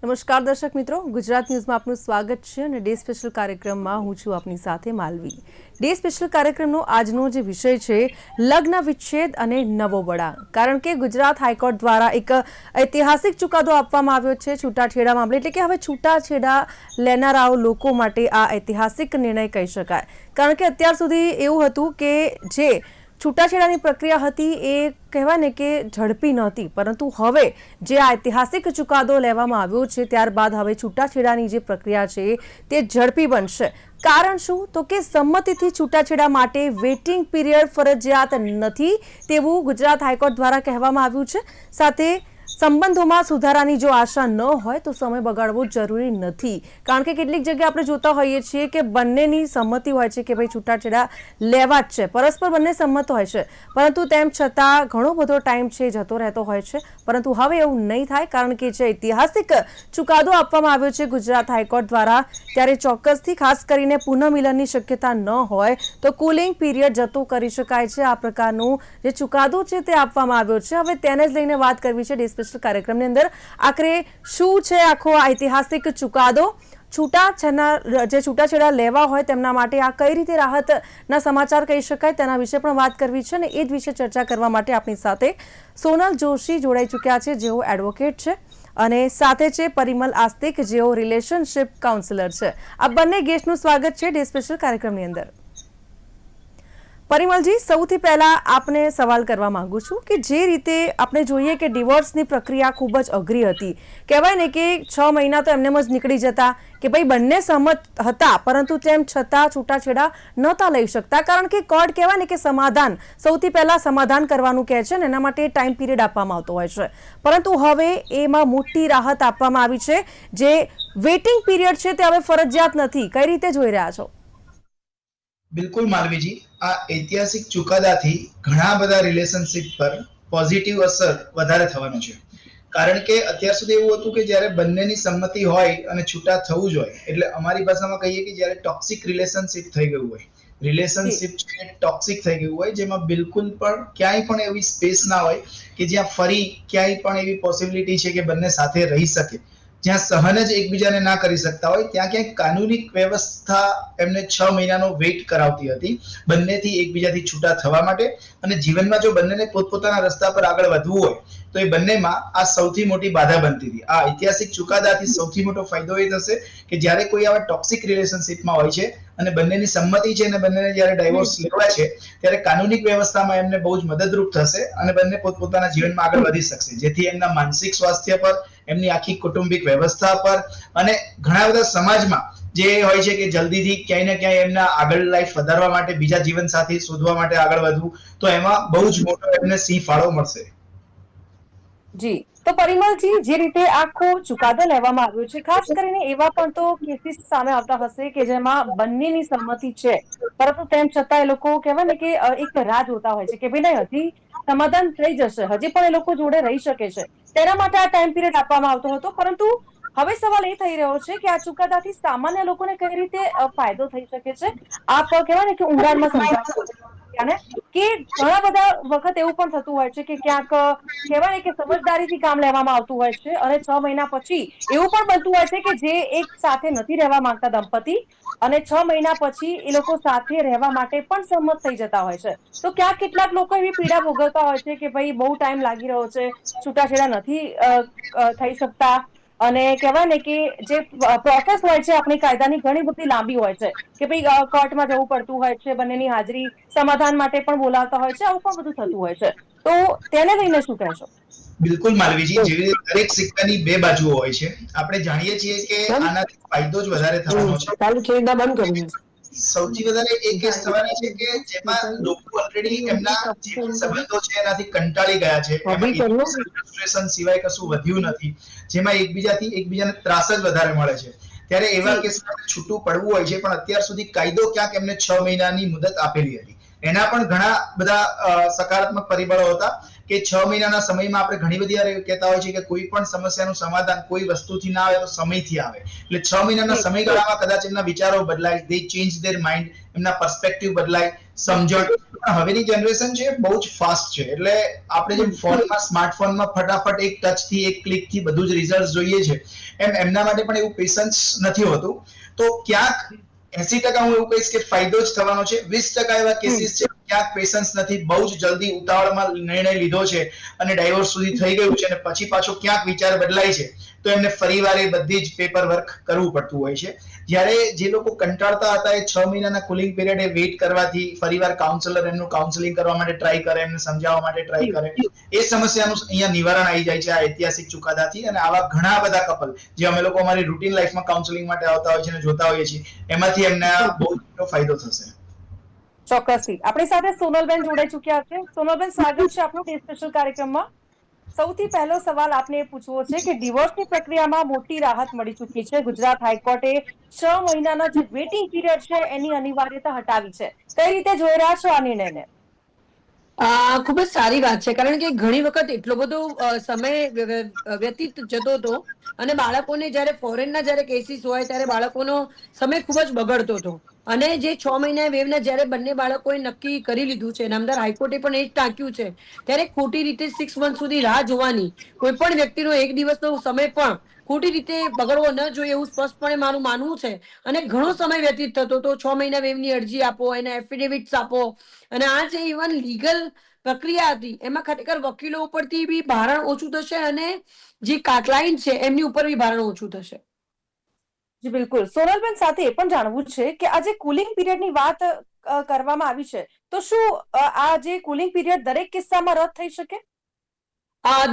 નમસ્કાર દર્શક મિત્રો, ગુજરાત ન્યૂઝમાં આપનું સ્વાગત છે અને ડે સ્પેશિયલ કાર્યક્રમમાં હું છું આપની સાથે માલવી। ડે સ્પેશિયલ કાર્યક્રમનો આજનો જે વિષય છે લગ્ન વિચ્છેદ અને નવો વડા, કારણ કે ગુજરાત હાઈકોર્ટ દ્વારા એક ઐતિહાસિક ચુકાદો આપવામાં આવ્યો છે છૂટાછેડા મામલે, એટલે કે હવે છૂટાછેડા લેનારાઓ લોકો માટે આ ઐતિહાસિક નિર્ણય કહી શકાય, કારણ કે અત્યાર સુધી એવું હતું કે જે છૂટાછેડાની પ્રક્રિયા હતી એ કહેવાય ને કે ઝડપી નહોતી, પરંતુ હવે જે આ ઐતિહાસિક ચુકાદો લેવામાં આવ્યો છે ત્યારબાદ હવે છૂટાછેડાની જે પ્રક્રિયા છે તે ઝડપી બનશે। કારણ શું? તો કે સંમતિથી છૂટાછેડા માટે વેઇટિંગ પીરિયડ ફરજિયાત નથી તેવું ગુજરાત હાઈકોર્ટ દ્વારા કહેવામાં આવ્યું છે। સાથે સંબંધોમાં સુધારાની જો આશા ન હોય તો સમય બગાડવો જરૂરી નથી, કારણ કે કેટલીક જગ્યાએ આપણે જોતા હોઈએ છીએ કે બંનેની સંમતિ હોય છે કે ભાઈ છૂટાછેડા લેવા જ છે, પરસ્પર બંને સંમત હોય છે, પરંતુ તેમ છતાં ઘણો બધો ટાઈમ છે જતો રહેતો હોય છે। પરંતુ હવે એવું નહીં થાય, કારણ કે જે ઐતિહાસિક ચુકાદો આપવામાં આવ્યો છે ગુજરાત હાઈકોર્ટ દ્વારા, ત્યારે ચોક્કસથી ખાસ કરીને પુનઃમિલનની શક્યતા ન હોય તો કુલિંગ પીરિયડ જતો કરી શકાય છે। આ પ્રકારનું જે ચુકાદો છે તે આપવામાં આવ્યો છે। હવે તેને જ લઈને વાત કરવી છે ડે કાર્યક્રમની અંદર। આખરે શું છે આખો ઐતિહાસિક ચુકાદો? છૂટાછેડા લેવા હોય તેમના માટે આ કઈ રીતે રાહતના સમાચાર કહી શકાય તેના વિશે પણ વાત કરવી છે, અને એ જ વિશે ચર્ચા કરવા માટે આપણી સાથે સોનલ જોશી જોડાઈ ચૂક્યા છે, જેઓ એડવોકેટ છે, અને સાથે છે પરિમલ આસ્તિક, જેઓ રિલેશનશિપ કાઉન્સિલર છે। આ બંને ગેસ્ટનું સ્વાગત છે ડે સ્પેશિયલ કાર્યક્રમની અંદર। પરિમલજી, સૌથી પહેલા આપને સવાલ કરવા માંગુ છું કે જે રીતે આપણે જોઈએ કે ડિવોર્સની પ્રક્રિયા ખૂબ જ અઘરી હતી, કહેવાય ને કે 6 મહિના તો એમને જ નીકળી જતા કે ભાઈ બંને સહમત હતા, પરંતુ તેમ છતાં છૂટાછેડા નહોતા લઈ શકતા, કારણ કે કોર્ટ કહેવાય ને કે સમાધાન, સૌથી પહેલા સમાધાન કરવાનું કહે છે ને એના માટે ટાઈમ પીરિયડ આપવામાં આવતો હોય છે, પરંતુ હવે એમાં મોટી રાહત આપવામાં આવી છે। જે વેઇટિંગ પીરિયડ છે તે હવે ફરજિયાત નથી, કઈ રીતે જોઈ રહ્યા છો? બિલકુલ માલવીજી, આ ઐતિહાસિક ચુકાદાથી ઘણા બધા રિલેશનશિપ પર પોઝિટિવ અસર વધારે થવાનો છે, કારણ કે અત્યાર સુધી એવું હતું કે જ્યારે બંનેની સંમતિ હોય અને છૂટા થવું જ હોય, એટલે અમારી ભાષામાં કહીએ કે જ્યારે ટોક્સિક રિલેશનશિપ થઈ ગયું હોય, રિલેશનશિપ છે ટોક્સિક થઈ ગયું હોય, જેમાં બિલકુલ પણ ક્યાંય પણ એવી સ્પેસ ના હોય કે જ્યાં ફરી ક્યાંય પણ એવી પોસિબિલિટી છે કે બંને સાથે રહી શકે, જ્યાં સહન જ એકબીજાને ના કરી શકતા હોય, ત્યાં ક્યાંક કાનૂની વ્યવસ્થા એમને 6 મહિનાનો વેઇટ કરાવતી હતી બંનેથી એકબીજાથી છૂટા થવા માટે। અને જીવનમાં જો બંનેને પોતપોતાના રસ્તા પર આગળ વધવું હોય તો એ બંનેમાં આ સૌથી મોટી બાધા બનતી હતી। આ ઐતિહાસિક ચુકાદાથી સૌથી મોટો ફાયદો એ થશે કે જ્યારે કોઈ આવા ટોક્સિક રિલેશનશિપમાં હોય છે અને બંનેની સંમતિ છે અને બંનેને જ્યારે ડાયવોર્સ લેવાય છે ત્યારે કાનૂની વ્યવસ્થામાં એમને બહુ જ મદદરૂપ થશે અને બંને પોતપોતાના જીવનમાં આગળ વધી શકશે, જેથી એમના માનસિક સ્વાસ્થ્ય પર, એમની આખી કૌટુંબિક વ્યવસ્થા પર અને ઘણા બધા સમાજમાં જે હોય છે કે જલ્દીથી ક્યાંય ને ક્યાંય એમના આગળ લાઈફ વધારવા માટે, બીજા જીવનસાથી શોધવા માટે આગળ વધવું, તો એમાં બહુ જ મોટો એમને સિંહ ફાળો મળશે। જી, તો પરિમલજી, જે રીતે આખો ચુકાદો લેવામાં આવ્યો છે, ખાસ કરીને એવા પણ તો કેસીસ સામે આવતા હશે કે જેમાં બંનેની સંમતિ છે, પરંતુ તેમ છતાં એ લોકો કહેવાય ને કે એક રાહ જોતા હોય છે કે ભાઈ નહીં, હજી સમાધાન થઈ જશે, હજી પણ એ લોકો જોડે રહી શકે છે, તેના માટે આ ટાઈમ પીરિયડ આપવામાં આવતો હતો। પરંતુ હવે સવાલ એ થઈ રહ્યો છે કે આ ચુકાદાથી સામાન્ય લોકોને કઈ રીતે ફાયદો થઈ શકે છે? આપ કહેવાય ને કે ઊંડાણમાં સમજાવો કે ઘણા બધા વખત એવું પણ થતું હોય છે કે ક્યાંક કહેવાય ને કે સમજદારીથી કામ લેવામાં આવતું હોય છે, અને 6 મહિના પછી એવું પણ બનતું હોય છે કે જે એક સાથે નથી રહેવા માંગતા દંપતી, અને 6 મહિના પછી એ લોકો સાથે રહેવા માટે પણ સંમત થઈ જતા હોય છે, તો ક્યાંક કેટલાક લોકો એવી પીડા ભોગવતા હોય છે કે ભાઈ બહુ ટાઈમ લાગી રહ્યો છે, છૂટાછેડા નથી થઈ શકતા, અને કહેવાય ને કે જે પ્રોસેસ હોય છે આપણી કાયદાની ઘણી બધી લાંબી હોય છે કે ભાઈ કોર્ટમાં જવું પડતું હોય છે, બંનેની હાજરી, સમાધાન માટે પણ બોલાવતા હોય છે, આવું પણ બધું થતું હોય છે, તો તેને લઈને શું કહેશો? બિલકુલ માલવીજી, જેવી રીતે દરેક સિક્કાની બે બાજુઓ હોય છે, આપણે જાણીએ છીએ કે આનાથી ફાયદો જ વધારે થવાનો છે। સૌથી વધારે એ કેસ થવાની છે કે જેમાં લોકો ઓલરેડી એમના જીવન સંબંધો છે એનાથી કંટાળી ગયા છે, એમાં ફ્રસ્ટ્રેશન સિવાય કશું વધ્યું નથી, જેમાં એકબીજાને ત્રાસ જ વધારે મળે છે, ત્યારે એવા કેસમાં છૂટું પડવું હોય છે। પણ અત્યાર સુધી કાયદો ક્યાંક એમને 6 મહિનાની મુદત આપેલી હતી, એના પણ ઘણા બધા સકારાત્મક પરિબળો હતા કે 6 મહિનાના સમયમાં આપણે ઘણી બધી વાર એવું કહેતા હોય છે કે કોઈ પણ સમસ્યાનું સમાધાન કોઈ વસ્તુથી ના આવે તો સમયથી આવે. એટલે 6 મહિનાના સમયગાળામાં કદાચ એમના વિચારો બદલાય, દે ચેન્જ ધેર માઇન્ડ, એમના પર્સપેક્ટિવ બદલાય, સમજણ. હવેની જનરેશન છે બહુ જ ફાસ્ટ છે. એટલે આપણે જેમ ફોનમાં, સ્માર્ટફોનમાં ફટાફટ એક ટચથી, એક ક્લિકથી બધું જ રિઝલ્ટ જોઈએ છે, એમ એમના માટે પણ એવું પેશન્સ નથી હોતું. તો ક્યાંક 80% હું એવું કહીશ કે ફાયદો જ થવાનો છે. 20% એવા કેસીસ છે ક્યાંક પેશન્સ નથી, બહુ જ જલ્દી ઉતાવળમાં નિર્ણય લીધો છે અને ડાયવોર્સ સુધી થઈ ગયું છે અને પછી પાછો ક્યાંક વિચાર બદલાય છે તો એમને ફરીવાર એ બધી જ પેપર વર્ક કરવું પડતું હોય છે. જ્યારે જે લોકો કંટાળતા હતા એ 6 મહિનાના કુલિંગ પિરિયડ એ વેઇટ કરવાથી ફરીવાર કાઉન્સેલર એમનું કાઉન્સેલિંગ કરવા માટે ટ્રાય કરે, એમને સમજાવવા માટે ટ્રાય કરે, એ સમસ્યાનું અહીંયા નિવારણ આવી જાય છે આ ઐતિહાસિક ચુકાદાથી. અને આવા ઘણા બધા કપલ જે અમે લોકો અમારી રૂટીન લાઈફમાં કાઉન્સેલિંગ માટે આવતા હોય છે અને જોતા હોઈએ છીએ, એમાંથી એમને બહુ મોટો ફાયદો થશે. ચોક્કસથી. આપણી સાથે સોનલબેન જોડાઈ ચૂક્યા છે. સોનલબેન, સ્વાગત છે આપનું ડે સ્પેશિયલ કાર્યક્રમમાં. સૌથી પહેલો સવાલ આપને એ પૂછવો છે કે ડિવોર્સની પ્રક્રિયામાં મોટી રાહત મળી ચૂકી છે. ગુજરાત હાઈકોર્ટે 6 મહિનાના જે વેટિંગ પીરિયડ છે એની અનિવાર્યતા હટાવી છે. કઈ રીતે જોઈ રહ્યા છો આ નિર્ણયને? ખૂબ જ સારી વાત છે, કારણ કે ઘણી વખત એટલો બધો સમય વ્યતીત જતો હતો અને બાળકોને જ્યારે ફોરેનના જ્યારે કેસીસ હોય ત્યારે બાળકોનો સમય ખૂબ જ બગડતો હતો. અને જે 6 મહિના વેવના જ્યારે બંને બાળકોએ નક્કી કરી લીધું છે, નામદાર હાઈકોર્ટે પણ એ જ ટાંક્યું છે, ત્યારે ખોટી રીતે 6 મંથ સુધી રાહ જોવાની કોઈ પણ વ્યક્તિનો એક દિવસનો સમય પણ ખોટી રીતે બગડવો ન જોઈએ એવું સ્પષ્ટપણે મારું માનવું છે. અને ઘણો સમય વ્યતીત થતો તો 6 મહિના વેવની અરજી આપો, એના એફિડેવિટ્સ આપો, અને આ જે ઇવન લીગલ પ્રક્રિયા હતી એમાં ખરેખર વકીલો ઉપરથી બી ભારણ ઓછું થશે અને જે ક્લાયન્ટ છે એમની ઉપર બી ભારણ ઓછું થશે. જી બિલકુલ. સોનલબેન, સાથે એ પણ જાણવું છે કે આ જે કુલિંગ પીરિયડની વાત કરવામાં આવી છે, તો શું આ જે કુલિંગ પીરિયડ દરેક કિસ્સામાં રદ થઈ શકે?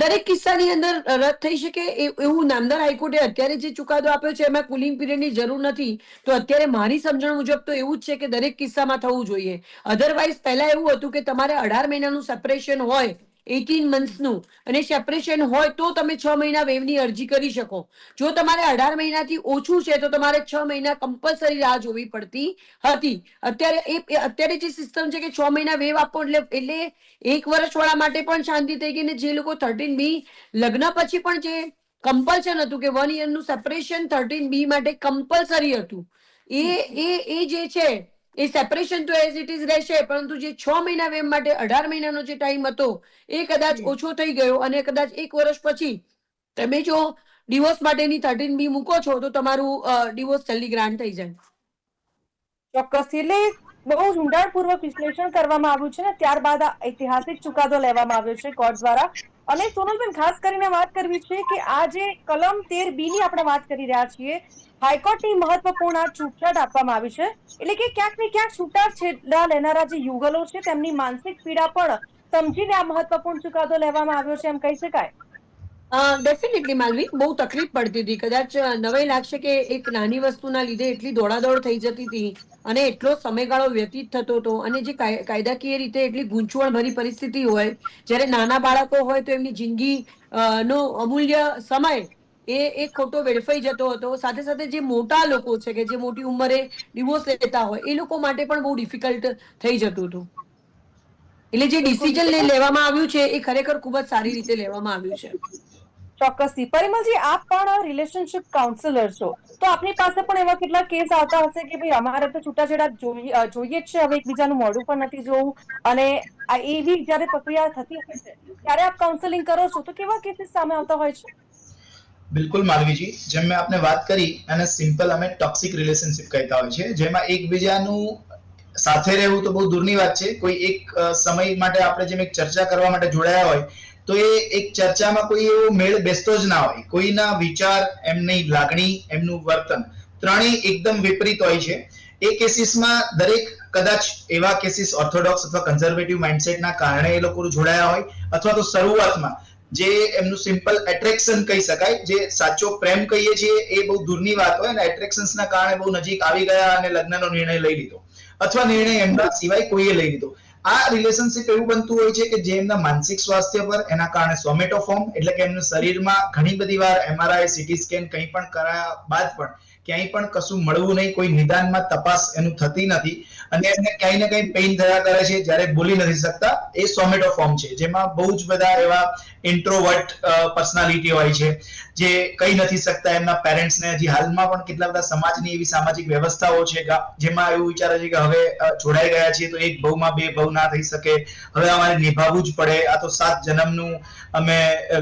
દરેક કિસ્સાની અંદર રદ થઈ શકે એવું નામદાર હાઈકોર્ટે અત્યારે જે ચુકાદો આપ્યો છે એમાં કુલિંગ પીરિયડની જરૂર નથી. તો અત્યારે મારી સમજણ મુજબ તો એવું જ છે કે દરેક કિસ્સામાં થવું જોઈએ. અધરવાઇઝ પહેલા એવું હતું કે તમારે 18 મહિનાનું સેપરેશન હોય, 18 મંથ્સનું, અને સેપરેશન હોય તો તમે 6 મહિના વેવની અરજી કરી શકો. જો તમારે 18 મહિનાથી ઓછું છે તો તમારે 6 મહિના કમ્પલસરી રાહ જોવી પડતી હતી. અત્યારે જે સિસ્ટમ છે કે 6 મહિના વેવ આપો એટલે 1 વર્ષવાળા માટે પણ શાંતિ થઈ ગઈ. ને જે લોકો 13B લગ્ન પછી પણ જે કમ્પલ્શન હતું કે 1 યરનું સેપરેશન 13B માટે કમ્પલસરી હતું, એ જે છે એ સેપરેશન તો એઝ ઇટ ઇઝ રહેશે, પરંતુ જે 6 મહિના વેવ માટે 18 મહિનાનો જે ટાઈમ હતો એ કદાચ ઓછો થઈ ગયો અને કદાચ 1 વર્ષ પછી તમે જો ડિવોર્સ માટેની 13B મૂકો છો તો તમારું ડિવોર્સ જલ્દી ગ્રાન્ટ થઈ જાય. ચોક્કસથી. એટલે બહુ જ ઊંડાણપૂર્વક વિશ્લેષણ કરવામાં આવ્યું છે ને ત્યારબાદ આ ઐતિહાસિક ચુકાદો લેવામાં આવ્યો છે કોર્ટ દ્વારા. અને સોનલબેન, ખાસ કરીને વાત કરવી છે કે આ જે કલમ 13B ની આપણે વાત કરી રહ્યા છીએ, હાઈકોર્ટની મહત્વપૂર્ણ છૂટછાટ આપવામાં આવી છે. એટલે કે ક્યાંક ને ક્યાંક છૂટાછેડા લેનારા જે યુગલો છે તેમની માનસિક પીડા પણ સમજીને આ મહત્વપૂર્ણ ચુકાદો લેવામાં આવ્યો છે, એમ કહી શકાય? ડેફિનેટલી માલવી, બહુ તકલીફ પડતી હતી. કદાચ નવાઈ લાગશે કે એક નાની વસ્તુના લીધે એટલી દોડાદોડ થઈ જતી હતી અને એટલો સમયગાળો વ્યતીત થતો હતો, અને જે કાયદાકીય રીતે એટલી ગૂંચવણભરી પરિસ્થિતિ હોય, જ્યારે નાના બાળકો હોય તો એમની જિંદગી નો અમૂલ્ય સમય એ ખોટો વેડફાઈ જતો હતો. સાથે સાથે જે મોટા લોકો છે કે જે મોટી ઉંમરે ડિવોર્સ લેતા હોય એ લોકો માટે પણ બહુ ડિફિકલ્ટ થઈ જતું હતું. એટલે જે બિલકુલ. ડિસિઝન લેવામાં આવ્યું છે એ ખરેખર ખૂબ જ સારી રીતે લેવામાં આવ્યું છે. ચોક્કસથી. પરિમલજી, આપ પણ રિલેશનશિપ કાઉન્સિલર છો, તો આપની પાસે પણ એવા કેટલા કેસ આવતા હશે કે ભાઈ અમારે તો છૂટાછેડા જોઈએ જ છે, હવે એકબીજાનું મોઢું પણ નથી જોવું, અને એવી જયારે પ્રક્રિયા થતી હોય છે ત્યારે આપ કાઉન્સેલિંગ કરો છો તો કેવા કેસીસ સામે આવતા હોય છે? બિલકુલ માલવીજી, જેમ મેં આપને વાત કરી અને સિમ્પલ અમે ટોક્સિક રિલેશનશિપ કહેતા હોય છે, જેમાં એકબીજાનું સાથે રહેવું તો બહુ દૂરની વાત છે, કોઈ એક સમય માટે આપણે જેમ એક ચર્ચા કરવા માટે જોડાયા હોય તો એ એક ચર્ચામાં કોઈ એવો મેળ બેસતો જ ના હોય. કોઈના વિચાર, એમની લાગણી, એમનું વર્તન ત્રણેય એકદમ વિપરીત હોય છે. એ કેસીસમાં દરેક કદાચ એવા કેસીસ ઓર્થોડોક્સ અથવા કન્ઝર્વેટિવ માઇન્ડસેટના કારણે એ લોકો જોડાયા હોય, અથવા તો શરૂઆતમાં જે એમનું સિમ્પલ એટ્રેક્શન કહી શકાય, જે સાચો પ્રેમ કહીએ છીએ એ બહુ દૂરની વાત હોય, અને એટ્રેક્શન્સના કારણે બહુ નજીક આવી ગયા અને લગ્નનો નિર્ણય લઈ લીધો, અથવા નિર્ણય એમના સિવાય કોઈએ લઈ લીધો. આ રિલેશનશિપ એવું બનતું હોય છે કે જે એમના માનસિક સ્વાસ્થ્ય પર, એના કારણે સોમેટોફોર્મ એટલે કે એમનું શરીરમાં ઘણી બધી વાર MRI, CT સ્કેન કંઈ પણ કરાયા બાદ પણ ક્યાંય પણ કશું મળવું નહીં, કોઈ નિદાનમાં તપાસ એનું થતી નથી અને એને ક્યાંય ને ક્યાંય પેઇન થયા કરે છે જ્યારે બોલી નથી શકતા. એ સોમેટો ફોર્મ છે, જેમાં બહુ જ બધા એવા ઇન્ટ્રોવર્ટ પર્સનાલિટી હોય છે જે કહી નથી શકતા એમના પેરેન્ટ્સને. હજી હાલમાં પણ કેટલા બધા સમાજની એવી સામાજિક વ્યવસ્થાઓ છે જેમાં એવું વિચારે છે કે હવે જોડાઈ ગયા છીએ તો એક ભવમાં બે ભવ ના થઈ શકે, હવે અમારે નિભાવવું જ પડે, આ તો 7 જન્મનું અમે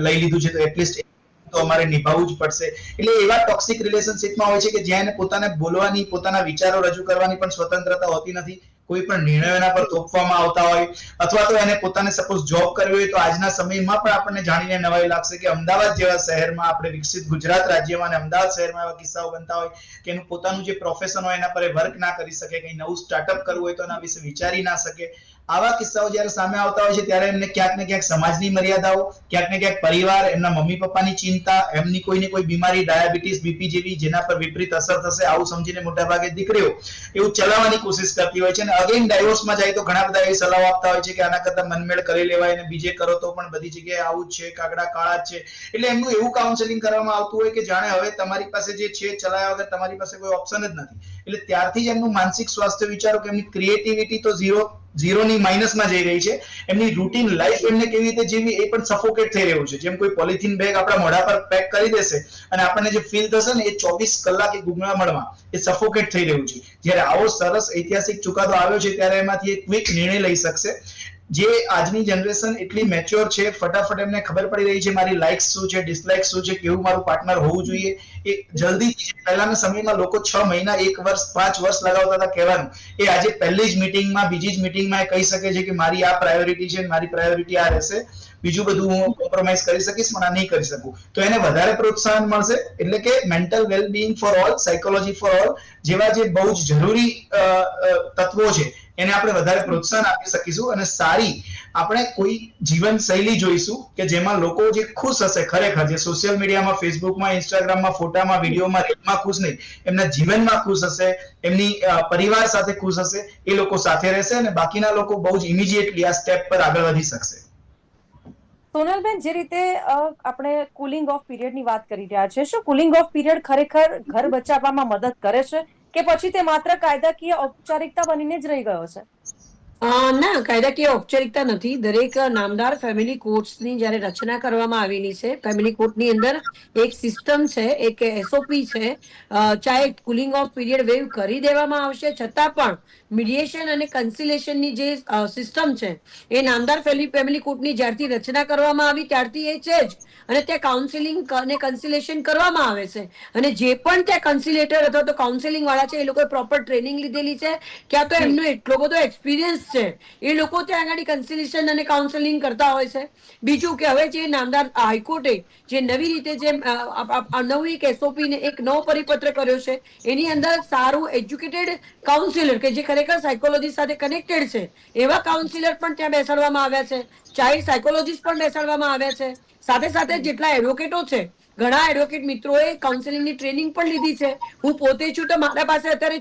લઈ લીધું છે તો એટલીસ્ટ તો અમારે નિભાવવું જ પડશે. એટલે એવા ટોક્સિક રિલેશનશિપમાં હોય છે કે જ્યાં એને પોતાને બોલવાની, પોતાના વિચારો રજૂ કરવાની પણ સ્વતંત્રતા હોતી નથી. કોઈ પણ નિર્ણયો એના પર થોપવામાં આવતા હોય અથવા તો એને પોતાને સપોઝ જોબ કરવી હોય તો આજના સમયમાં પણ આપણને જાણીને નવાઈ લાગશે કે અમદાવાદ જેવા શહેરમાં, આપણે વિકસિત ગુજરાત રાજ્યમાં અને અમદાવાદ શહેરમાં એવા કિસ્સાઓ બનતા હોય કે એનું પોતાનું જે પ્રોફેશન હોય એના પર વર્ક ના કરી શકે, કંઈ નવું સ્ટાર્ટઅપ કરવું હોય તો એના વિશે વિચારી ના શકે. આવા કિસ્સાઓ જ્યારે સામે આવતા હોય છે ત્યારે એમને ક્યાંક ને ક્યાંક સમાજની મર્યાદાઓ, ક્યાંક ને ક્યાંક પરિવાર, એમના મમ્મી પપ્પાની ચિંતા, એમની કોઈને કોઈ બીમારી, ડાયાબિટીસ, બીપી જેવી જેના પર વિપરીત અસર થશે, આવું સમજીને મોટાભાગે દીકરીઓ એવું ચલાવવાની કોશિશ કરતી હોય છે. અને અગેન ડાયવોર્સમાં જાય તો ઘણા બધા એવી સલાહ આપતા હોય છે કે આના કરતા મનમેળ કરી લેવાય અને બીજે કરો તો પણ બધી જગ્યાએ આવું જ છે, કાગડા કાળા જ છે. એટલે એમનું એવું કાઉન્સેલિંગ કરવામાં આવતું હોય કે જાણે હવે તમારી પાસે જે છે ચલાયા વગર તમારી પાસે કોઈ ઓપ્શન જ નથી. એટલે ત્યારથી જ એમનું માનસિક સ્વાસ્થ્ય વિચારો કે એમની ક્રિએટિવિટી તો ઝીરોની માઇનસમાં જઈ રહી છે. એમની રૂટીન લાઈફ એમને કેવી રીતે જીવવી એ પણ સફોકેટ થઈ રહ્યું છે. જેમ કોઈ પોલિથીન બેગ આપણા મોઢા પર પેક કરી દેશે અને આપણને જે ફીલ થશે ને એ 24 કલાક એ ગુંગળામણમાં એ સફોકેટ થઈ રહ્યું છે. જ્યારે આવો સરસ ઐતિહાસિક ચુકાદો આવ્યો છે ત્યારે એમાંથી એક ક્વિક નિર્ણય લઈ શકશે. જે આજની જનરેશન એટલી મેચ્યોર છે, ફટાફટ એમને ખબર પડી રહી છે મારી લાઇક્સ શું છે, ડિસલાઇક્સ શું છે, કેવું મારું પાર્ટનર હોવું જોઈએ. એ જલ્દી, પહેલાના સમયમાં લોકો 6 મહિના, 1 વર્ષ, 5 વર્ષ લગાવતા હતા કહેવાનું, એ આજે પહેલી જ મીટિંગમાં, બીજી જ મીટિંગમાં એ કહી શકે છે કે મારી આ પ્રાયોરિટી છે, મારી પ્રાયોરિટી આ રહેશે, બીજું બધું હું કોમ્પ્રોમાઇઝ કરી શકીશ પણ આ નહીં કરી શકું. તો એને વધારે પ્રોત્સાહન મળશે. એટલે કે mental wellbeing for all, psychology for all જેવા જે બહુ જ જરૂરી તત્વો છે એને આપણે વધારે પ્રોત્સાહન આપી શકીશું અને સારી આપણે કોઈ જીવન શૈલી જોઈશું કે જેમાં લોકો જે ખુશ હશે, ખરેખર જે સોશિયલ મીડિયામાં, ફેસબુકમાં, ઇન્સ્ટાગ્રામમાં, ફોટામાં, વિડીયોમાં, રીલમાં ખુશ નહીં, એમના જીવનમાં ખુશ હશે, એમની પરિવાર સાથે ખુશ હશે, એ લોકો સાથે રહેશે અને બાકીના લોકો બહુ જ ઇમિડિયેટલી આ સ્ટેપ પર આગળ વધી શકશે. સોનલબેન, જે રીતે આપણે કુલિંગ ઓફ પીરિયડની વાત કરી રહ્યા છે, શું કુલિંગ ઓફ પીરિયડ ખરેખર ઘર બચાવવામાં મદદ કરે છે કે પછી તે માત્ર કાયદાકીય ઔપચારિકતા બનીને જ રહી ગયો છે? ના, કાયદાકીય ઔપચારિકતા નથી. દરેક નામદાર ફેમિલી કોર્ટ્સની જ્યારે રચના કરવામાં આવેલી છે, ફેમિલી કોર્ટની અંદર એક સિસ્ટમ છે, એક એસઓપી છે. ચાહે કુલિંગ ઓફ પીરિયડ વેવ કરી દેવામાં આવશે છતાં પણ મીડિયેશન અને કન્સિલેશનની જે સિસ્ટમ છે એ નામદાર ફેમિલી કોર્ટની જ્યારથી રચના કરવામાં આવી ત્યારથી એ છે જ. અને ત્યાં કાઉન્સિલિંગ અને કન્સિલેશન કરવામાં આવે છે. અને જે પણ ત્યાં કન્સિલેટર અથવા તો કાઉન્સિલિંગ વાળા છે એ લોકોએ પ્રોપર ટ્રેનિંગ લીધેલી છે, ક્યાં તો એમનો એટલો બધો એક્સપિરિયન્સ છે, એ લોકો ત્યાં આગળ કન્સિલેશન અને કાઉન્સેલિંગ કરતા હોય છે. બીજું કે હવે જે નામદાર હાઈકોર્ટે જે નવી રીતે જે નવી એક એસઓપી ને એક નવો પરિપત્ર કર્યો છે એની અંદર સારું એજ્યુકેટેડ કાઉન્સિલર કે જે ખરેખર સાયકોલોજી સાથે કનેક્ટેડ છે એવા કાઉન્સિલર પણ ત્યાં બેસાડવામાં આવ્યા છે. ચાઇલ્ડ સાયકોલોજીસ્ટ પણ બેસાડવામાં આવ્યા છે. સાથે સાથે જેટલા એડવોકેટો છે, ઘણા એડવોકેટ મિત્રોએ કાઉન્સેલિંગની ટ્રેનિંગ પણ લીધી છે. હું પોતે છું તો મારા પાસે અત્યારે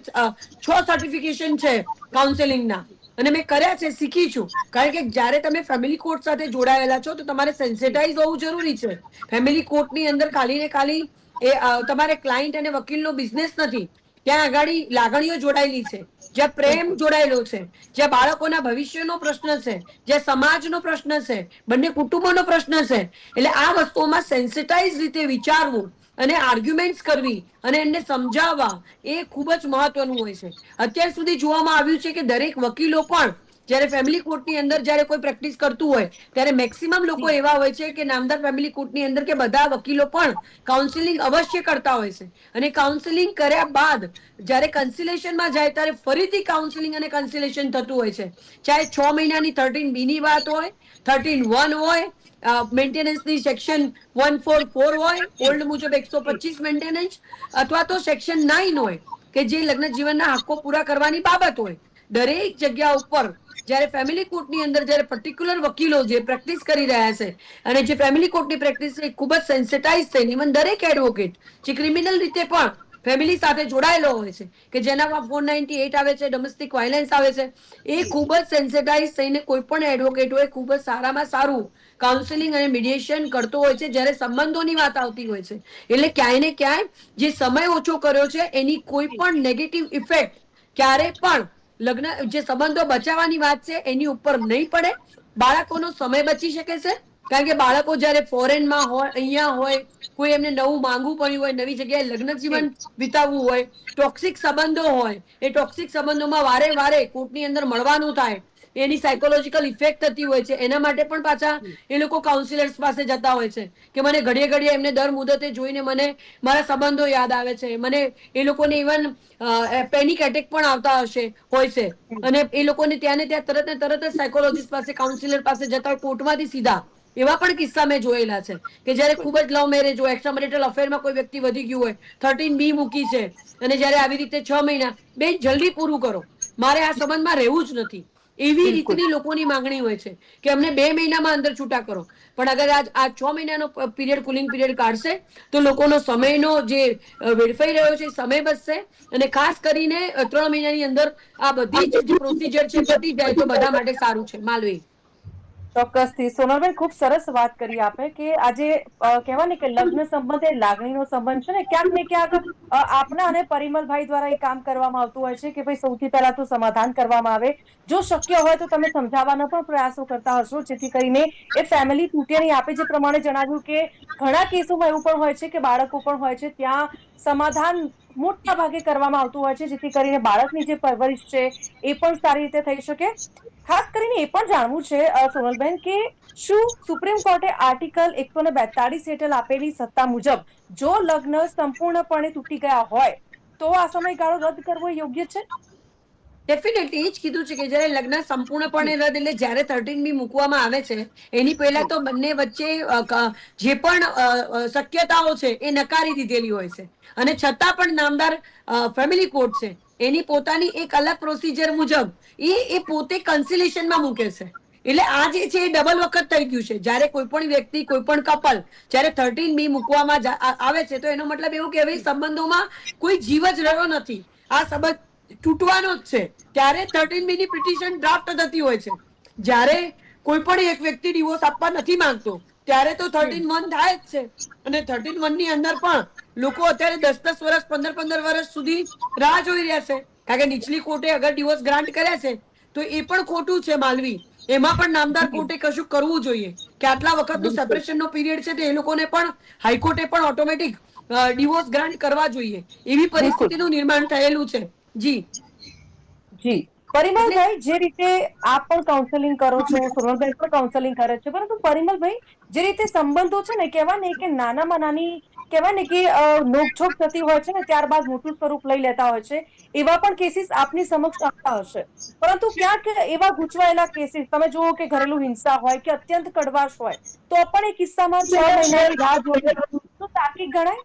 6 સર્ટિફિકેશન છે કાઉન્સેલિંગના અને મેં કર્યા છે, શીખી છું. કારણ કે જ્યારે તમે ફેમિલી કોર્ટ સાથે જોડાયેલા છો તો તમારે સેન્સિટાઇઝ હોવું જરૂરી છે. ફેમિલી કોર્ટની અંદર ખાલી ને ખાલી એ તમારે ક્લાયન્ટ અને વકીલનો બિઝનેસ નથી. ત્યાં આગળ લાગણીઓ જોડાયેલી છે, જ્યાં પ્રેમ જોડાયેલો છે, જ્યાં બાળકોના ભવિષ્યનો પ્રશ્ન છે, જ્યાં સમાજનો પ્રશ્ન છે, બંને કુટુંબોનો પ્રશ્ન છે. એટલે આ વસ્તુઓમાં સેન્સિટાઇઝ રીતે વિચારવું અને આર્ગ્યુમેન્ટ્સ કરવી અને એમને સમજાવવા એ ખૂબ જ મહત્વનું હોય છે. અત્યાર સુધી જોવામાં આવ્યું છે કે દરેક વકીલો પણ જ્યારે ફેમિલી કોર્ટની અંદર જ્યારે કોઈ પ્રેક્ટિસ કરતું હોય ત્યારે મેક્સિમમ લોકો એવા હોય છે કે નામદાર ફેમિલી કોર્ટની અંદર કે બધા વકીલો પણ કાઉન્સિલિંગ અવશ્ય કરતા હોય છે. અને કાઉન્સિલિંગ કર્યા બાદ જ્યારે કન્સિલેશનમાં જાય ત્યારે ફરીથી કાઉન્સિલિંગ અને કન્સિલેશન થતું હોય છે. ચાહે 6 મહિનાની 13B ની વાત હોય, 13(1) હોય, મેન્ટેનન્સની સેક્શન 144 હોય, ઓલ્ડ મુજબ 125 મેન્ટેનન્સ, અથવા તો સેક્શન 9 હોય કે જે લગ્ન જીવનના હક્કો પૂરા કરવાની બાબત હોય. દરેક જગ્યા ઉપર જ્યારે ફેમિલી કોર્ટની અંદર જ્યારે પર્ટિક્યુલર વકીલો જે પ્રેક્ટિસ કરી રહ્યા છે અને જે ફેમિલી કોર્ટની પ્રેક્ટિસ ખૂબ જ સેન્સિટાઇઝ થઈને ઇવન દરેક એડવોકેટ જે ક્રિમિનલ રીતે પણ ફેમિલી સાથે જોડાયેલો હોય છે, કે જેનામાં 498 આવે છે, ડોમેસ્ટિક વાયલન્સ આવે છે, એ ખૂબ જ સેન્સિટાઇઝ થઈને કોઈ પણ એડવોકેટ હોય ખૂબ જ સારામાં સારું કાઉન્સેલિંગ અને મીડિયેશન કરતો હોય છે જ્યારે સંબંધોની વાત આવતી હોય છે. એટલે ક્યાંય ને ક્યાંય જે સમય ઓછો કર્યો છે એની કોઈ પણ નેગેટિવ ઇફેક્ટ ક્યારે પણ લગ્ન જે સંબંધો બચાવવાની વાત છે એની ઉપર નહીં પડે. બાળકોનો સમય બચી શકે છે, કારણ કે બાળકો જ્યારે ફોરેનમાં હોય, અહીંયા હોય, કોઈ એમને નવું માંગવું પડ્યું હોય, નવી જગ્યાએ લગ્ન જીવન વિતાવવું હોય, ટોક્સિક સંબંધો હોય, એ ટોક્સિક સંબંધોમાં વારે વારે કોર્ટની અંદર મળવાનું થાય, એની સાયકોલોજીકલ ઇફેક્ટ થતી હોય છે. એના માટે પણ પાછા એ લોકો કાઉન્સિલર્સ પાસે જતા હોય છે કે મને ઘડીએ ઘડીએ એમને દર મુદતે જોઈને મને મારા સંબંધો યાદ આવે છે, મને એ લોકોને ઇવન પેનિક એટેક પણ આવતા હોય છે, અને એ લોકોને ત્યાં ને ત્યાં તરત ને તરત જ સાયકોલોજીસ્ટ પાસે, કાઉન્સિલર પાસે જતા હોય કોર્ટમાંથી સીધા. એવા પણ કિસ્સા મેં જોયેલા છે કે જ્યારે ખૂબ જ લવ મેરેજ હોય, એક્સ્ટ્રા મેરિટલ અફેરમાં કોઈ વ્યક્તિ વધી ગયું હોય, 13B મૂકી છે, અને જ્યારે આવી રીતે 6 મહિના, બેન જલ્દી પૂરું કરો, મારે આ સંબંધમાં રહેવું જ નથી, એવી રીતની લોકોની માંગણી હોય છે કે અમને 2 મહિનામાં અંદર છૂટા કરો. પણ અગર આ 6 મહિનાનો પીરિયડ, કુલિંગ પીરિયડ કાઢશે તો લોકોનો સમયનો જે વેડફાઈ રહ્યો છે સમય બચશે, અને ખાસ કરીને 3 મહિનાની અંદર આ બધી જ પ્રોસિજર છે પતી જાય તો બધા માટે સારું છે. માલવી. ચોક્કસથી સોનલબેન, ખૂબ સરસ વાત કરી આપે કે આજે કહેવાય ને કે લગ્ન સંબંધ એ લાગણીનો સંબંધ છે ને, ક્યાંક ને ક્યાંક આપના અને પરિમલભાઈ દ્વારા એ કામ કરવામાં આવતું હોય છે કે ભાઈ સૌથી પહેલા તો સમાધાન કરવામાં આવે. જો શક્ય હોય તો તમે સમજાવવાનો પણ પ્રયાસો કરતા હશો જેથી કરીને એ ફેમિલી તૂટે નહીં. આપે જે પ્રમાણે જણાવ્યું કે ઘણા કેસોમાં એવું પણ હોય છે કે બાળકો પણ હોય છે, ત્યાં સમાધાન મોટા ભાગે કરવામાં આવતું હોય છે જેથી કરીને બાળકની જે પરવરિશ છે એ પણ સારી રીતે થઈ શકે. ખાસ કરીને એ પણ જાણવું છે સોનલબેન કે શું સુપ્રીમ કોર્ટે આર્ટિકલ 142 હેઠળ આપેલી સત્તા મુજબ જો લગ્ન સંપૂર્ણપણે તૂટી ગયા હોય તો આ સમયગાળો રદ કરવો યોગ્ય છે? ડેફિનેટલી એ જ કીધું છે કે જ્યારે લગ્ન સંપૂર્ણપણે રદ, એટલે જ્યારે 13B મૂકવામાં આવે છે એની પહેલા તો બંને વચ્ચે જે પણ શક્યતાઓ છે એ નકારી દીધેલી હોય છે, અને છતાં પણ નામદાર ફેમિલી કોર્ટ છે એની પોતાની એક અલગ પ્રોસિજર મુજબ એ પોતે કન્સિલેશનમાં મૂકે છે. એટલે આ જે છે એ ડબલ વખત થઈ ગયું છે. જ્યારે કોઈ પણ વ્યક્તિ, કોઈ પણ કપલ જ્યારે 13B મૂકવામાં આવે છે તો એનો મતલબ એવું કે ભાઈ સંબંધોમાં કોઈ જીવ જ રહ્યો નથી, આ સંબંધ તૂટવાનો જ છે, ત્યારે 13B ની પિટિશન ડ્રાફ્ટ થતી હોય છે. જ્યારે કોઈ પણ એક વ્યક્તિ ડિવોર્સ આપવા નથી માંગતો ત્યારે તો 13-1 થાય જ છે, અને 13-1 ની અંદર પણ લોકો અત્યારે 10-10 વર્ષ, 15-15 વર્ષ સુધી રાહ જોઈ રહ્યા છે, કારણ કે નીચલી કોર્ટે અગર ડિવોર્સ ગ્રાન્ટ કર્યા છે તો એ પણ ખોટું છે. માલવી, એમાં પણ નામદાર કોર્ટે કશું કરવું જોઈએ કે આટલા વખતનો સેપરેશનનો પીરિયડ છે તો એ લોકોને પણ હાઈકોર્ટે પણ ઓટોમેટિક ડિવોર્સ ગ્રાન્ટ કરવા જોઈએ. એવી પરિસ્થિતિનું નિર્માણ થયેલું છે. જી જી પરિમલભાઈ, જે રીતે આપ પણ કાઉન્સેલિંગ કરો છો, સોનલભાઈ પણ કાઉન્સેલિંગ કરે છે, પરંતુ પરિમલભાઈ જે રીતે સંબંધો છે ને, કહેવાય ને કે નાનામાં નાની કહેવાય ને કે નોકઝોક થતી હોય છે ને ત્યારબાદ મોટું સ્વરૂપ લઈ લેતા હોય છે, એવા પણ કેસીસ આપની સમક્ષ આવતા હશે. પરંતુ ક્યાંક એવા ગૂંચવાયેલા કેસીસ તમે જુઓ કે ઘરેલું હિંસા હોય કે અત્યંત કડવાશ હોય તો પણ એ કિસ્સામાં 6 મહિનાની રાહ જોઈએ તો તાર્કિક ગણાય?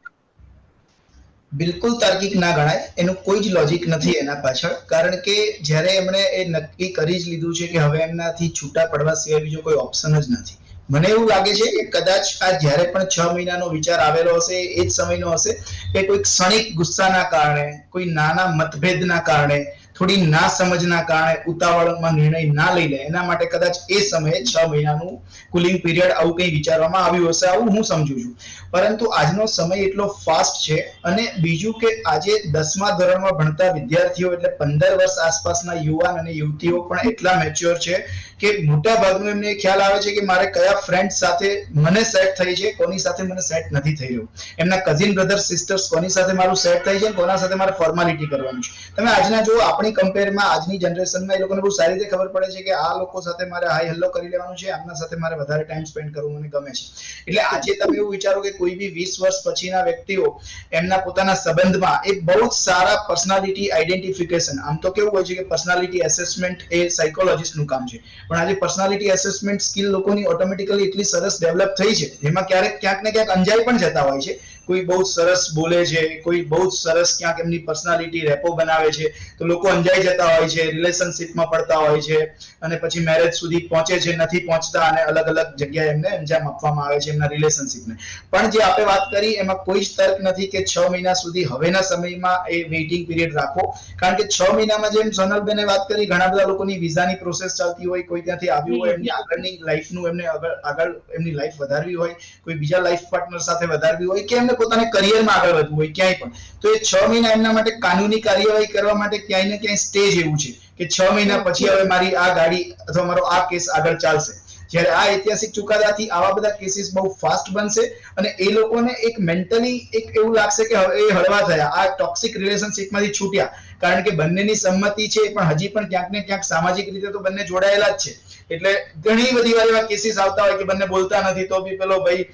બિલકુલ તાર્કિક ના ગણાય. એનું કોઈ જ લોજિક નથી એના પાછળ, કારણ કે જ્યારે એમણે એ નક્કી કરી જ લીધું છે કે હવે એમનાથી છૂટા પડવા સિવાય બીજો કોઈ ઓપ્શન જ નથી. મને એવું લાગે છે કે કદાચ આ જ્યારે પણ 6 મહિનાનો વિચાર આવેલો હશે એ જ સમયનો હશે કે કોઈ ક્ષણિક ગુસ્સાના કારણે, કોઈ નાના મતભેદના કારણે, થોડી ના સમજના કારણે ઉતાવળમાં નિર્ણય ના લઈ લે, એના માટે કદાચ એ સમયે 6 મહિનાનું કુલિંગ પીરિયડ આવું કંઈ વિચારવામાં આવ્યું હશે, આવું હું સમજુ છું. પરંતુ આજનો સમય એટલો ફાસ્ટ છે, અને બીજું કે આજે 10મા ધોરણમાં ભણતા વિદ્યાર્થીઓ એટલે 15 વર્ષ આસપાસના યુવાન અને યુવતીઓ પણ એટલા મેચ્યોર છે કે મોટા ભાગનું એમને ખ્યાલ આવે છે કે મારે કયા ફ્રેન્ડ સાથે મને સેટ થઈ છે, કોની સાથે મને સેટ નથી થઈ રહ્યું, એમના કઝિન બ્રધર સિસ્ટર્સ કોની સાથે મારું સેટ થઈ છે, કોના સાથે મારે ફોર્માલિટી કરવાનું છે. તમે આજના જો આપણી કમ્પેરમાં આજની જનરેશનમાં એ લોકોને બહુ સારી રીતે ખબર પડે છે કે આ લોકો સાથે મારે હાઈ હેલ્લો કરી લેવાનું છે, આમના સાથે મારે વધારે ટાઈમ સ્પેન્ડ કરવું મને ગમે છે. એટલે આજે તમે એવું વિચારો કે કોઈ બી 20 વર્ષ પછીના વ્યક્તિઓ એમના પોતાના સંબંધમાં એક બહુ જ સારા પર્સનાલિટી આઈડેન્ટિફિકેશન, આમ તો કેવું હોય છે કે પર્સનાલિટી એસેસમેન્ટ એ સાયકોલોજીસ્ટનું કામ છે, પણ આજે પર્સનાલિટી એસેસમેન્ટ સ્કિલ લોકોની ઓટોમેટિકલી એટલી સરસ ડેવલપ થઈ છે, જેમાં ક્યારેક ક્યાંક ને ક્યાંક અંજાઈ પણ જતા હોય છે. કોઈ બહુ સરસ બોલે છે, કોઈ બહુ સરસ ક્યાંક એમની પર્સનાલિટી રેપો બનાવે છે, તો લોકો અંજાઈ જતા હોય છે, રિલેશનશિપમાં પડતા હોય છે, અને પછી મેરેજ સુધી પહોંચે છે, નથી પહોંચતા, અને અલગ અલગ જગ્યાએ એમને અંજામ આપવામાં આવે છે એમના રિલેશનશિપને. પણ જે આપણે વાત કરી એમાં કોઈ જ તર્ક નથી કે 6 મહિના સુધી હવેના સમયમાં એ વેઇટિંગ પીરિયડ રાખો, કારણ કે 6 મહિનામાં જેમ સોનલબેને વાત કરી, ઘણા બધા લોકોની વિઝાની પ્રોસેસ ચાલતી હોય, કોઈ ત્યાંથી આવ્યું હોય, એમની આગળની લાઈફનું એમને આગળ એમની લાઈફ વધારવી હોય, કોઈ બીજા લાઈફ પાર્ટનર સાથે વધારવી હોય, કે એમને પોતાના કરિયરમાં આગળ વધવું હોય ક્યાંય પણ, તો એ 6 મહિના એમના માટે કાનૂની કાર્યવાહી કરવા માટે ક્યાંય ને ક્યાંય સ્ટેજ એવું છે કે 6 મહિના પછી હવે મારી આ ગાડી અથવા મારો આ કેસ આગળ ચાલશે. જ્યારે આ ઐતિહાસિક ચુકાદાથી આવા બધા કેસીસ બહુ ફાસ્ટ બનશે, અને એ લોકોને એક મેન્ટલી એક એવું લાગશે કે હવે એ હળવા થયા, આ ટોક્સિક રિલેશનશિપમાંથી છૂટ્યા, કારણ કે બંનેની સંમતિ છે, પણ હજી પણ ક્યાંક ને ક્યાંક સામાજિક રીતે તો બંને જોડાયેલા જ છે. એટલે ઘણી બધી વાર એવા કેસીસ આવતા હોય કે બંને બોલતા નથી, તો બી પેલો ભાઈ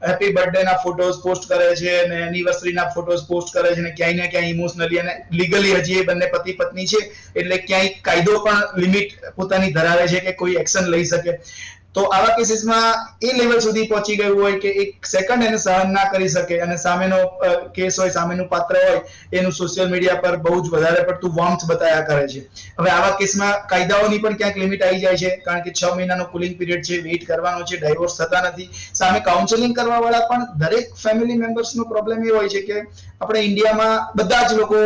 હેપી બર્થડે ના ફોટોઝ પોસ્ટ કરે છે, અને એનિવર્સરી ના ફોટોઝ પોસ્ટ કરે છે, અને ક્યાંય ને ક્યાંય ઇમોશનલી અને લીગલી હજી એ બંને પતિ પત્ની છે, એટલે ક્યાંય કાયદો પણ લિમિટ પોતાની ધરાવે છે કે કોઈ એક્શન લઈ શકે. તો આવા કેસીસમાં એ લેવલ સુધી પહોંચી ગયું હોય કે એક સેકન્ડ એને સહન ના કરી શકે, અને સામેનો કેસ હોય, સામેનું પાત્ર હોય, એનું સોશિયલ મીડિયા પર બહુ જ વધારે પડતું વોર્મ્થ બતાવ્યા કરે છે. હવે આવા કેસમાં કાયદાઓની પણ ક્યાંક લિમિટ આવી જાય છે, કારણ કે 6 મહિનાનો કુલિંગ પીરિયડ છે, વેઇટ કરવાનો છે, ડાયવોર્સ થતા નથી. સામે કાઉન્સેલિંગ કરવા વાળા પણ દરેક ફેમિલી મેમ્બર્સનો પ્રોબ્લેમ એ હોય છે કે આપણે ઇન્ડિયામાં બધા જ લોકો,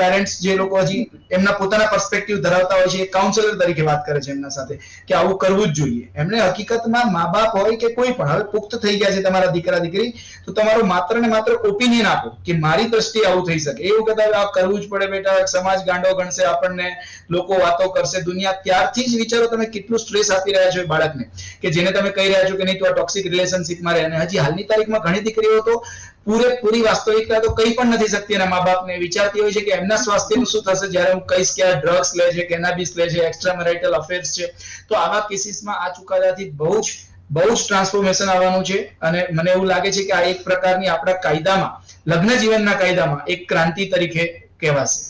પેરેન્ટ્સ જે લોકો હજી એમના પોતાના પર્સપેક્ટિવ ધરાવતા હોય છે, એ કાઉન્સેલર તરીકે વાત કરે છે એમના સાથે કે આવું કરવું જ જોઈએ. એમને હકીકતમાં મા બાપ હોય કે કોઈ પણ હવે પુખ્ત થઈ ગયા છે તમારા દીકરા દીકરી, તો તમારો માત્ર ને માત્ર ઓપિનિયન આપો કે મારી દ્રષ્ટિએ આવું થઈ શકે, એવું કહેતા આ કરવું જ પડે બેટા, સમાજ ગાંડો ગણશે આપણને, લોકો વાતો કરશે દુનિયા. ત્યારથી જ વિચારો તમે કેટલું સ્ટ્રેસ આપી રહ્યા છો એ બાળકને, કે જેને તમે કહી રહ્યા છો કે નહીં તું આ ટોક્સિક રિલેશનશિપમાં રહે. અને હજી હાલની તારીખમાં ઘણી દીકરીઓ તો પૂરેપૂરી વાસ્તવિકતા તો કઈ પણ નથી શકતી એના મા બાપને, વિચારતી હોય છે કે એમના સ્વાસ્થ્યનું શું થશે જ્યારે હું કહીશ કે આ ડ્રગ્સ લે છે, કેનાબિસ લે છે, એક્સ્ટ્રા મેરિટલ અફેર્સ છે. તો આવા કેસીસમાં આ ચુકાદાથી બહુ જ ટ્રાન્સફોર્મેશન આવવાનું છે, અને મને એવું લાગે છે કે આ એક પ્રકારની આપણા કાયદામાં, લગ્ન જીવનના કાયદામાં એક ક્રાંતિ તરીકે કહેવાશે.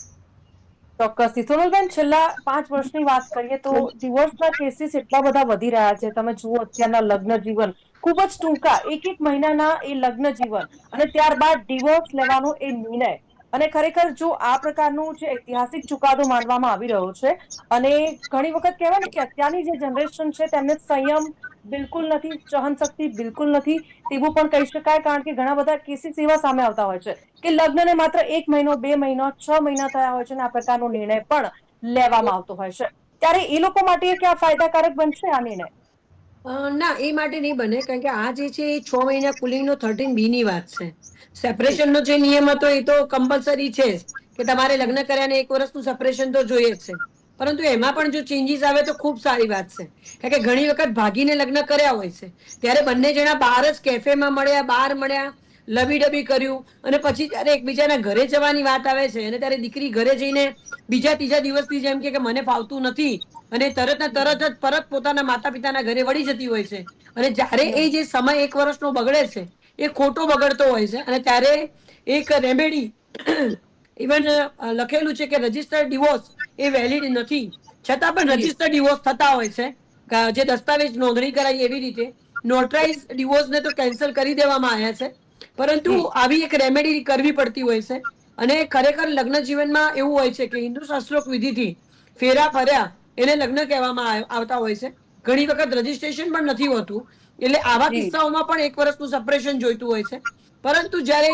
ચોક્કસથી. સોનલબેન, છેલ્લા 5 વર્ષની વાત કરીએ તો ડિવોર્સના કેસીસ એટલા બધા વધી રહ્યા છે. તમે જુઓ અત્યારના લગ્ન જીવન ખૂબ જ ટૂંકા, એક મહિનાના એ લગ્ન જીવન, અને ત્યારબાદ ડિવોર્સ લેવાનો એ નિર્ણય. અને ખરેખર જો આ પ્રકારનું જે ઐતિહાસિક ચુકાદો માનવામાં આવી રહ્યો છે, અને ઘણી વખત કહેવાય ને કે અત્યારની જે જનરેશન છે તેમને સંયમ બિલકુલ નથી, સહનશક્તિ બિલકુલ નથી, તેવું પણ કહી શકાય. કારણ કે ઘણા બધા કેસીસ એવા સામે આવતા હોય છે કે લગ્નને માત્ર 1 મહિનો, 2 મહિનો, 6 મહિના થયા હોય છે, અને આ પ્રકારનો નિર્ણય પણ લેવામાં આવતો હોય છે. ત્યારે એ લોકો માટે ક્યાં ફાયદાકારક બનશે આ નિર્ણય? ના, એ માટે નહીં બને, કારણ કે આ જે છે એ 6 મહિના કુલિંગનો 13B ની વાત છે. સેપરેશનનો જે નિયમ હતો એ તો કમ્પલસરી છે જ, કે તમારે લગ્ન કર્યાને 1 વર્ષનું સેપરેશન તો જોઈએ જ છે. પરંતુ એમાં પણ જો ચેન્જીસ આવે તો ખૂબ સારી વાત છે, કારણ કે ઘણી વખત ભાગીને લગ્ન કર્યા હોય છે, ત્યારે બંને જણા બહાર જ કેફેમાં મળ્યા, બહાર મળ્યા, લવી ડબી કર્યું, અને પછી જ્યારે એકબીજાના ઘરે જવાની વાત આવે છે, અને ત્યારે દીકરી ઘરે જઈને બીજા ત્રીજા દિવસથી જેમ કે મને ફાવતું નથી, અને તરત જ પરત પોતાના માતા પિતાના ઘરે વળી જતી હોય છે. અને જ્યારે એ જે સમય 1 વર્ષનો બગડે છે એ ખોટો બગડતો હોય છે, અને ત્યારે એક રેમેડી ઇવન લખેલું છે કે રજિસ્ટર્ડ ડિવોર્સ એ વેલિડ નથી, છતાં પણ રજિસ્ટર્ડ ડિવોર્સ થતા હોય છે, જે દસ્તાવેજ નોંધણી કરાય એવી રીતે. નોટરાઇઝ ડિવોર્સને તો કેન્સલ કરી દેવામાં આવ્યા છે, પરંતુ આવી એક રેમેડી કરવી પડતી હોય છે. અને ખરેખર લગ્ન જીવનમાં એવું હોય છે કે હિન્દુ શાસ્ત્રોક્ત વિધિથી ફેરા ફર્યા એને લગ્ન કહેવામાં આવતા હોય છે. ઘણી વખત રજીસ્ટ્રેશન પણ નથી હોતું, એટલે આવા કિસ્સાઓમાં પણ 1 વર્ષનું સપરેશન જોઈતું હોય છે. પરંતુ જ્યારે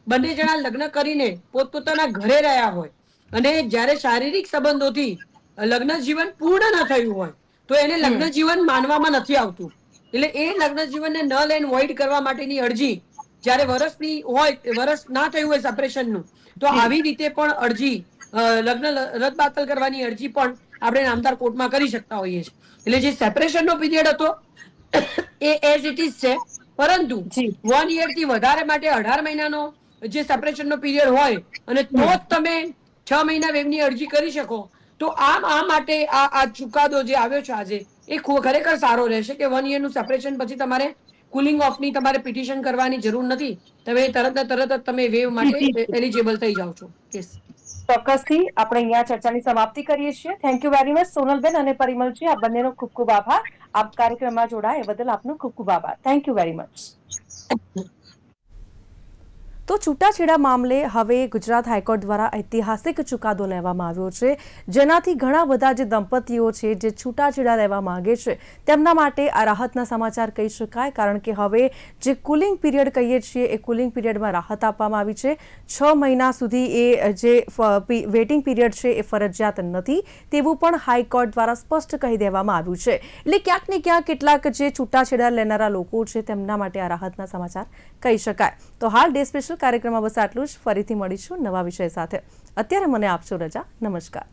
બંને જણા લગ્ન કરીને પોતપોતાના ઘરે રહ્યા હોય, અને જ્યારે શારીરિક સંબંધોથી લગ્ન જીવન પૂર્ણ ન થયું હોય, તો એને લગ્ન જીવન માનવામાં નથી આવતું. એટલે એ લગ્ન જીવનને નલ એન્ડ વોઇડ કરવા માટેની અરજી જ્યારે વર્ષની હોય, વર્ષ ના થયું હોય સેપરેશનનું, તો આવી રીતે પણ અરજી, લગ્ન રદબાતલ કરવાની અરજી પણ આપણે નામદાર કોર્ટમાં કરી શકતા હોઈએ છીએ. એટલે જે સેપરેશનનો પીરિયડ હતો એ એઝ ઇટ ઇઝ છે, પરંતુ 1 યર થી વધારે માટે 18 મહિનાનો જે સેપરેશનનો પીરિયડ હોય, અને તો જ તમે 6 મહિના વેવની અરજી કરી શકો. તો આ માટે આ ચુકાદો જે આવ્યો છે આજે, એ ખરેખર સારો રહેશે કે 1 યરનું સેપરેશન પછી તમારે કુલિંગ ઓફની તમારે પિટિશન કરવાની જરૂર નથી. તમે તરત જ તમે વેવ માટે એલિજિબલ થઈ જાઓ છો. યસ. ચોક્કસથી આપણે અહીંયા ચર્ચાની સમાપ્તિ કરીએ છીએ. થેન્ક યુ વેરી મચ સોનલબેન અને પરિમલજી, આ બંનેનો ખૂબ ખૂબ આભાર. આપ કાર્યક્રમમાં જોડાયા એ બદલ આપનો ખૂબ ખૂબ આભાર. Thank you very much. તો છૂટાછેડા મામલે હવે ગુજરાત હાઈકોર્ટ દ્વારા ઐતિહાસિક ચુકાદો લેવામાં આવ્યો છે, જેનાથી ઘણા બધા જે દંપતીઓ છે જે છૂટાછેડા લેવા માંગે છે તેમના માટે આ રાહતના સમાચાર કહી શકાય, કારણ કે હવે જે કુલિંગ પીરિયડ કહીએ છીએ એ કુલિંગ પીરિયડમાં રાહત આપવામાં આવી છે. 6 મહિના સુધી એ જે વેઇટિંગ પીરિયડ છે એ ફરજિયાત નથી તેવું પણ હાઈકોર્ટ દ્વારા સ્પષ્ટ કહી દેવામાં આવ્યું છે. એટલે ક્યાંક ને ક્યાંક કેટલાક જે છૂટાછેડા લેનારા લોકો છે તેમના માટે આ રાહતના સમાચાર કહી શકાય. તો હાલ ડે સ્પેશિયલ કાર્યક્રમમાં બસ આટલું જ. ફરીથી મળીશું નવા વિષય સાથે. અત્યારે મને આપશો રજા. નમસ્કાર.